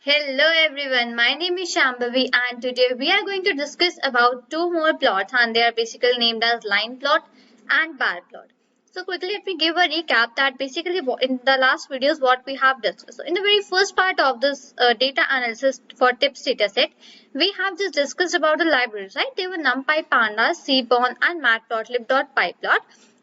Hello everyone, my name is Shambhavi and today we are going to discuss about two more plots and they are basically named as line plot and bar plot. So quickly let me give a recap that basically in the last videos what we have discussed. So in the very first part of this data analysis for tips dataset, we have just discussed about the libraries, right? They were NumPy, Pandas, Seaborn and Matplotlib.pyplot,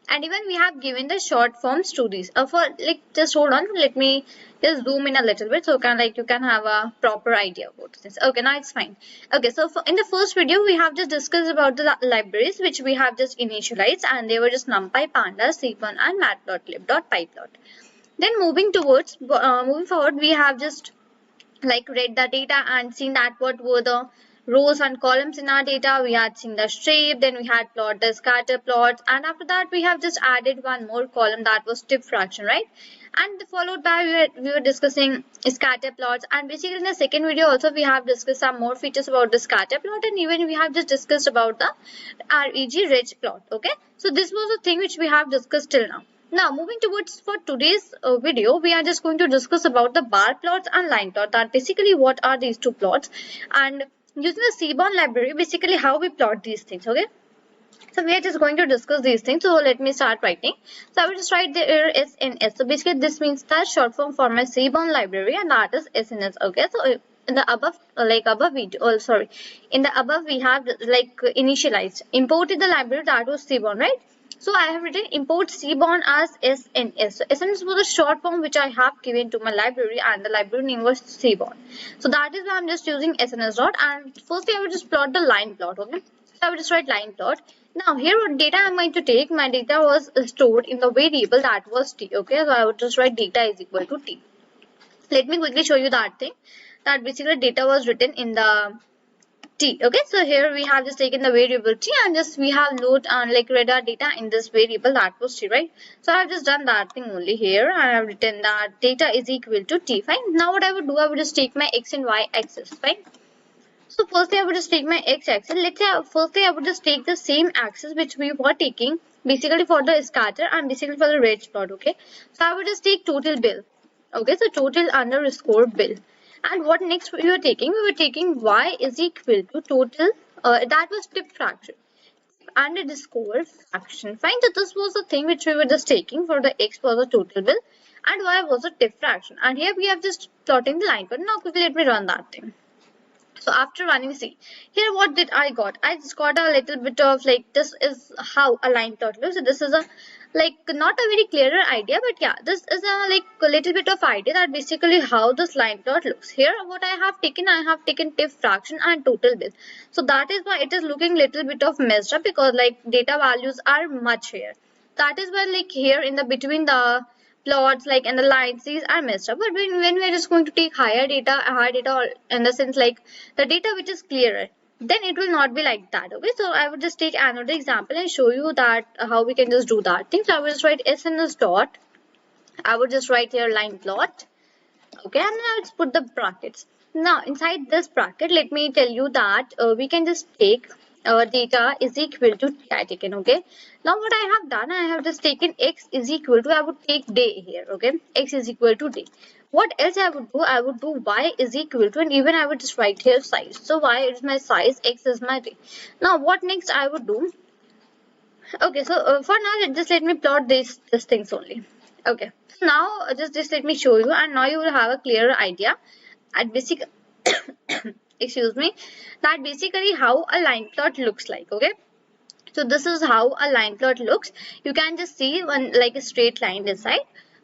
and even we have given the short form stories for like just hold on, let me just zoom in a little bit so you can have a proper idea about this. Okay, now it's fine. Okay, so in the first video we have just discussed about the libraries which we have just initialized, and they were just NumPy, Pandas, Seaborn and Matplotlib.pyplot. Then moving forward, we have just read the data and seen that what were the rows and columns in our data. We had seen the shape, then we had plot the scatter plots, and after that we have just added one more column, that was tip fraction, right? And followed by we were discussing scatter plots, and basically in the second video also we have discussed some more features about the scatter plot, and even we have just discussed about the reg reg plot. Okay, so this was the thing which we have discussed till now. Now moving towards for today's video, we are just going to discuss about the bar plots and line plot, that basically what are these two plots, and using the Seaborn library basically how we plot these things. Okay, so we are just going to discuss these things. So let me start writing. So I will just write there SNS. So basically this means the short form for my Seaborn library, and that is SNS. Okay, so in the above in the above we have initialized imported the library, that was Seaborn, right? So I have written import Seaborn as SNS. So SNS was the short form which I have given to my library, and the library name was Seaborn. So that is why I'm just using SNS dot. And firstly I will just plot the line plot. Okay, so I will just write line plot. Now here what data I'm going to take, my data was stored in the variable that was t. Okay, so I would just write data is equal to t. Let me quickly show you that thing, that basically data was written in the t. Okay, so here we have just taken the variable t and just we have load and read our data in this variable, that was t, right? So I've just done that thing only here, and I've written that data is equal to t. Fine. Now what I would do, I would just take my x and y axis. Fine. So firstly I would just take my x axis. Let's say firstly I would just take the same axis which we were taking basically for the scatter and basically for the reg plot. Okay, so I would just take total bill. Okay, so total underscore bill. And what next we were taking? We were taking y is equal to total, that was tip fraction, underscore fraction. Fine. So this was the thing which we were just taking. For the x was the total bill and y was the tip fraction. And here we have just plotting the line. But now quickly let me run that thing. So after running, see here what did I got? I just got a little bit of this is how a line plot looks. So this is a not a very clearer idea, but yeah, this is a little bit of idea that basically how this line plot looks. Here what I have taken tip fraction and total bill. So that is why it is looking little bit of messed up, because data values are much here. That is why here in the between the plots and the lines, these are messed up. But when we are just going to take higher data in the sense the data which is clearer, then it will not be like that. Okay, so I would just take another example and show you that how we can just do that thing. So I will just write SNS dot, I would just write here line plot. Okay, and then I'll just put the brackets. Now inside this bracket, let me tell you that we can just take data is equal to t I taken. Okay, now what I have done, I have just taken x is equal to, I would take day here. Okay, x is equal to day. What else I would do? I would do y is equal to, and even I would just write here size. So y is my size, x is my day. Now what next I would do? Okay, so for now just let me plot these things only. Okay, so now just let me show you, and now you will have a clearer idea at basic excuse me, that basically how a line plot looks like. Okay, so this is how a line plot looks. You can just see one a straight line this side.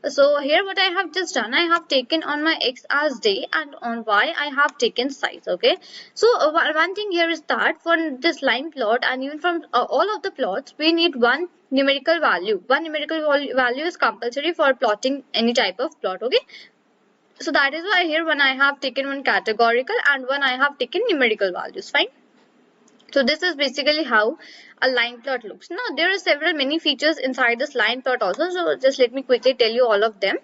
So here what I have just done, I have taken on my x as day and on y I have taken size. Okay, so one thing here is that for this line plot and even from all of the plots, we need one numerical value. One numerical value is compulsory for plotting any type of plot. Okay, so that is why here when I have taken one categorical and one I have taken numerical values. Fine. So this is basically how a line plot looks. Now there are several many features inside this line plot also. So just let me quickly tell you all of them.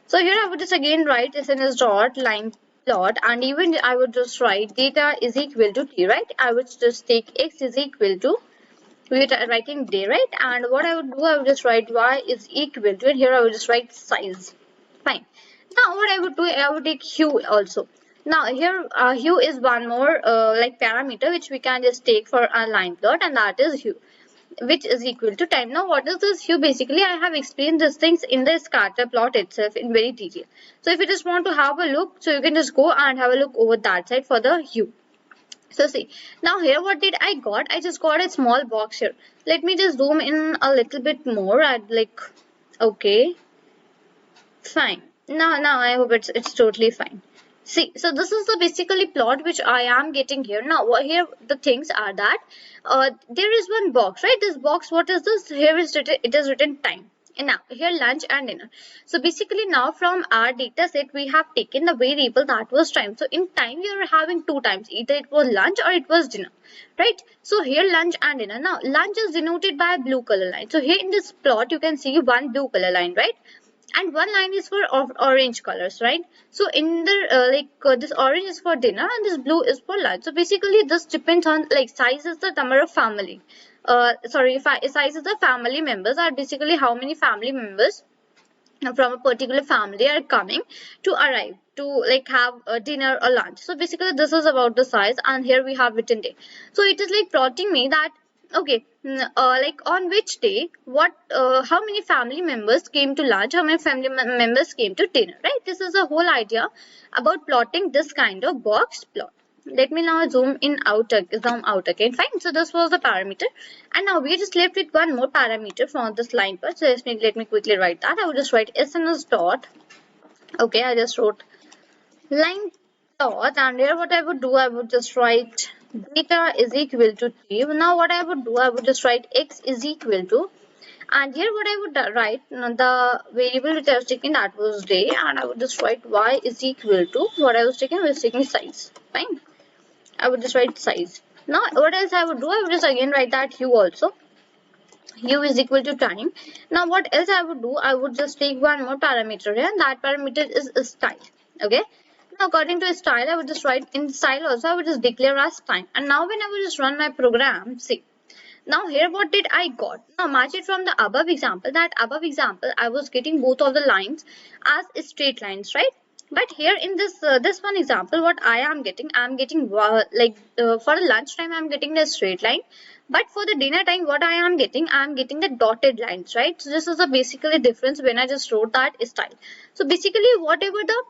So here I would just again write SNS dot line plot, and even I would just write data is equal to t, right? I would just take x is equal to, we are writing day, right? And what I would do, I would just write y is equal to, and here I would just write size. Fine. Now what I would do, I would take hue also. Now here hue is one more like parameter which we can just take for a line plot, and that is hue, which is equal to time. Now what is this hue? Basically I have explained these things in the scatter plot itself in very detail. So if you just want to have a look, so you can just go and have a look over that side for the hue. So see, now here what did I got? I just got a small box here. Let me just zoom in a little bit more. I'd like, okay, fine. Now I hope it's totally fine. See, so this is the basically plot which I am getting here. Now here the things are that there is one box, right? This box, what is this? Here is written, it is written time. And now here lunch and dinner. So basically now from our data set we have taken the variable that was time. So in time we are having two times, either it was lunch or it was dinner, right? So here lunch and dinner. Now lunch is denoted by a blue color line. So here in this plot you can see one blue color line, right? And one line is for orange colors, right? So in the this orange is for dinner and this blue is for lunch. So basically this depends on like size is the number of family, sorry, if size is the family members, are basically how many family members from a particular family are coming to arrive to like have a dinner or lunch. So basically this is about the size, and here we have written day. So it is like plotting me that okay, like on which day what how many family members came to lunch, how many family members came to dinner, right? This is the whole idea about plotting this kind of box plot. Let me now zoom out again. Fine. So this was the parameter, and now we are just left with one more parameter from this line part. So let me quickly write that. I will just write SNS dot. Okay, I just wrote line dot, and here what I would do, I would just write data is equal to t. Now what I would do, I would just write x is equal to, and here what I would write, the variable which I was taking, that was day, and I would just write y is equal to what I was taking size. Fine. I would just write size. Now what else I would do, I would just again write that hue also. Hue is equal to time. Now what else I would do, I would just take one more parameter here, and that parameter is style. Okay. Now according to style, I would just write in style also, I would just declare as time. And now when I would just run my program, see. Now here what did I got? Now match it from the above example. That above example I was getting both of the lines as straight lines, right? But here in this one example, what I am getting for the lunch time I'm getting the straight line, but for the dinner time what I'm getting the dotted lines, right? So this is the basically difference when I just wrote that style. So basically whatever the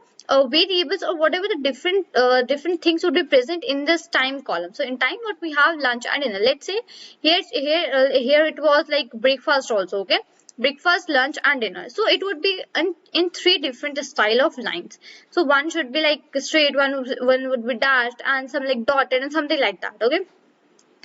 variables or whatever the different things would be present in this time column. So in time what we have lunch and dinner. Let's say here it was like breakfast also, okay? Breakfast, lunch and dinner. So it would be in three different style of lines. So one should be like straight, one would be dashed, and some like dotted and something like that, okay?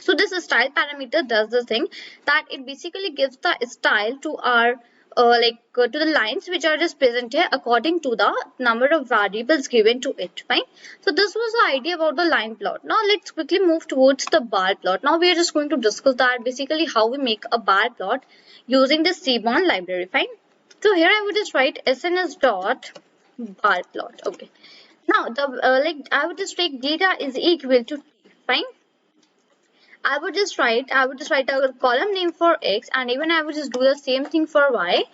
So this style parameter does the thing that it basically gives the style to our to the lines which are just present here according to the number of variables given to it. Fine. So this was the idea about the line plot. Now let's quickly move towards the bar plot. Now we are just going to discuss that basically how we make a bar plot using the Seaborn library. Fine. So here I would just write SNS dot bar plot. Okay. Now the I would just take data is equal to t. Fine. I would just write a column name for x, and even I would just do the same thing for y.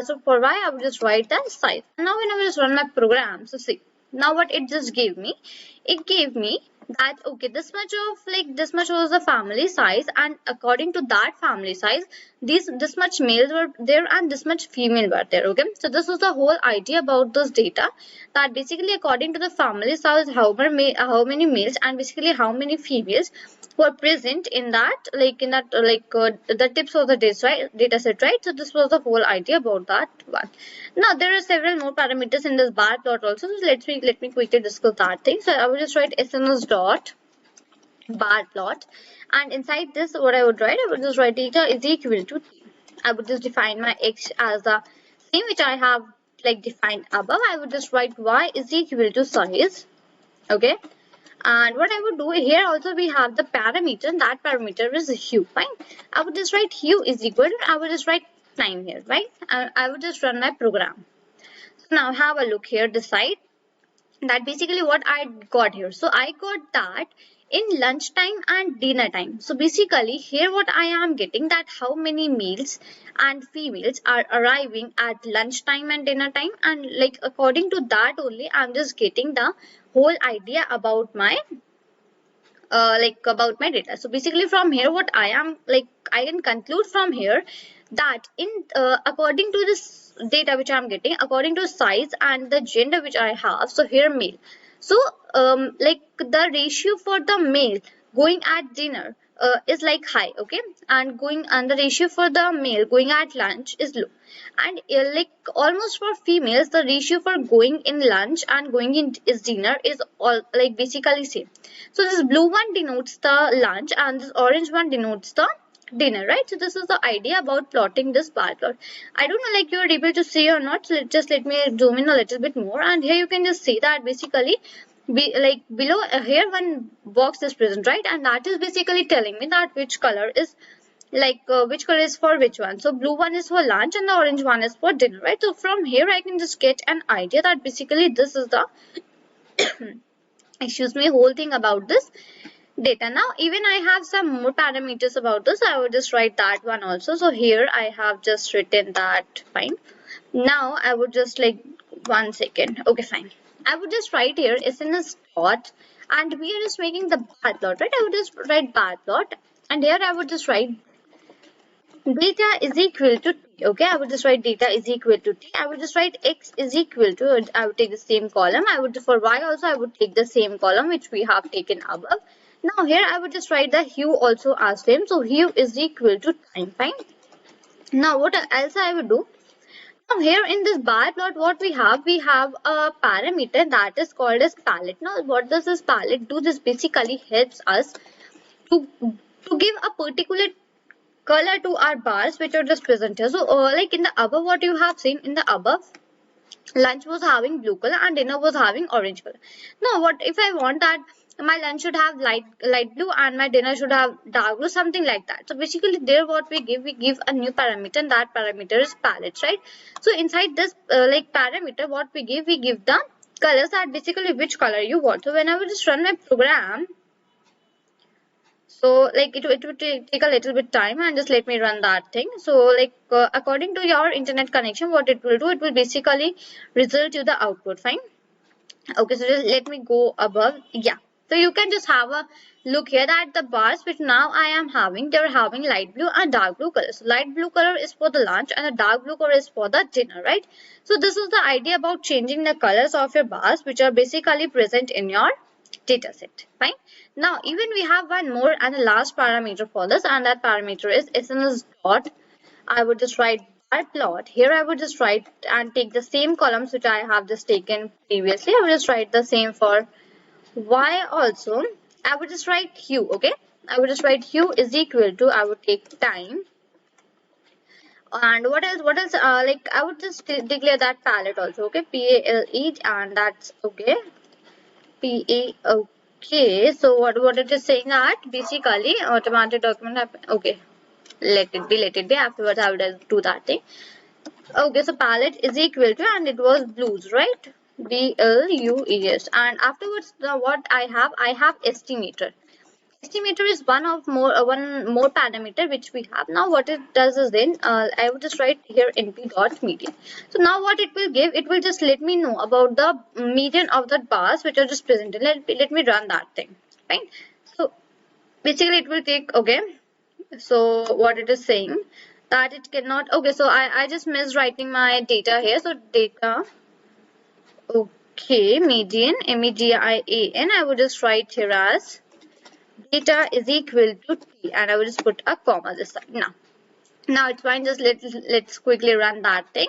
So for y I would just write the size. Now when I will just run my program, so see, now what it just gave me, it gave me that okay, this much was the family size, and according to that family size, this much males were there and this much female were there. Okay, so this was the whole idea about this data, that basically according to the family size, how many males and basically how many females were present in that the tips of the data set, right? So this was the whole idea about that one. Now there are several more parameters in this bar plot also, so let me quickly discuss that thing. So I will just write SNS dot bar plot, and inside this what I would write, I would just write data is equal to t. I would just define my x as the same which I have like defined above. I would just write y is equal to size. Okay. And what I would do here also, we have the parameter, and that parameter is hue. Fine. I would just write hue is equal to, I would just write time here, right? And I would just run my program. So now have a look here, decide that basically what I got here. So I got that in lunchtime and dinner time. So basically here what I am getting, that how many males and females are arriving at lunchtime and dinner time, and like according to that only I'm just getting the whole idea about my about my data. So basically from here what I am like, I can conclude from here that in according to this data which I am getting, according to size and the gender which I have, so here male, so like the ratio for the male going at dinner is like high, okay, and the ratio for the male going at lunch is low, and like almost for females the ratio for going in lunch and going in is dinner is all like basically same. So this blue one denotes the lunch and this orange one denotes the dinner, right? So this is the idea about plotting this bar plot. I don't know like you are able to see or not, so just let me zoom in a little bit more, and here you can just see that basically like below here one box is present, right, and that is basically telling me that which color is like which color is for which one. So blue one is for lunch and the orange one is for dinner, right? So from here I can just get an idea that basically this is the excuse me, whole thing about this data. Now even I have some more parameters about this, I would just write that one also. So here I have just written that, fine. Now I would just like 1 second, okay, fine. I would just write here SNS dot, and we are just making the bar plot, right? I would just write bar plot, and here I would just write data is equal to t, okay. I would just write data is equal to t. I would just write x is equal to, I would take the same column. I would, for y also I would take the same column which we have taken above. Now here I would just write the hue also as same. So hue is equal to time, fine. Now what else I would do? Now here in this bar plot what we have a parameter that is called as palette. Now what does this palette do? This basically helps us to give a particular color to our bars which are just present here. So like in the above what you have seen, in the above lunch was having blue color and dinner was having orange color. Now what if I want that my lunch should have light blue and my dinner should have dark blue, something like that. So basically there what we give a new parameter, and that parameter is palette, right? So inside this like parameter what we give the colors, that basically which color you want. So when I will just run my program, so like it would take a little bit time, and just let me run that thing. So like according to your internet connection what it will do, it will basically result to the output, fine. Okay, so just let me go above, yeah. So you can just have a look here that the bars which now I am having, they're having light blue and dark blue colors. So light blue color is for the lunch and the dark blue color is for the dinner, right? So this is the idea about changing the colors of your bars which are basically present in your data set, fine. Now even we have one more and the last parameter for this, and that parameter is SNS dot. I would just write bar plot. Here I would just write and take the same columns which I have just taken previously. I would just write the same for y also. I would just write hue, okay. I would just write hue is equal to, I would take time, and what else like I would just declare that palette also, okay, PALE, and that's okay, PA, okay. So what it is saying that basically automatic document, okay, let it be, afterwards I will do that thing. Okay, so palette is equal to, and it was blues, right? BLUES, and afterwards what I have estimator. Estimator is one more parameter which we have. Now what it does is then I would just write here np dot median. So now what it will give, it will just let me know about the median of the bars which are just presented. Let me run that thing, fine. So basically it will take, okay. So what it is saying that it cannot, okay, so I just missed writing my data here. So data, okay, median, MEDIAN, I would just write here as data is equal to t, and I will just put a comma this side. Now it's fine. Just let's quickly run that thing,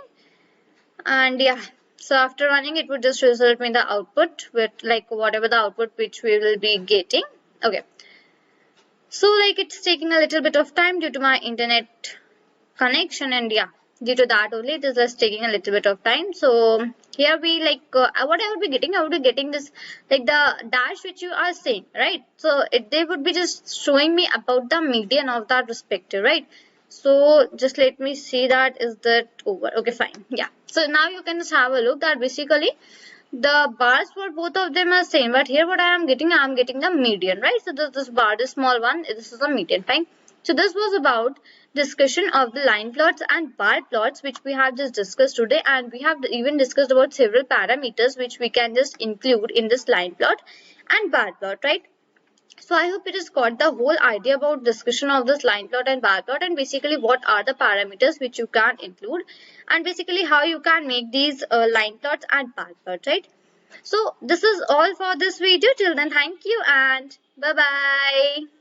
and yeah. So after running, it would just result me the output with like whatever the output which we will be getting. Okay. So like it's taking a little bit of time due to my internet connection, and yeah, due to that only it is just taking a little bit of time. So here we like what I would be getting, I would be getting this like the dash which you are saying, right? So they would be just showing me about the median of that respective, right? So just let me see that, is that over? Okay, fine, yeah. So now you can just have a look that basically the bars for both of them are same, but here what I am getting the median, right? So this bar, the small one, this is a median, fine. So this was about discussion of the line plots and bar plots, which we have just discussed today, and we have even discussed about several parameters which we can just include in this line plot and bar plot, right? So I hope it has got the whole idea about discussion of this line plot and bar plot, and basically what are the parameters which you can include, and basically how you can make these line plots and bar plots, right? So this is all for this video. Till then, thank you and bye bye.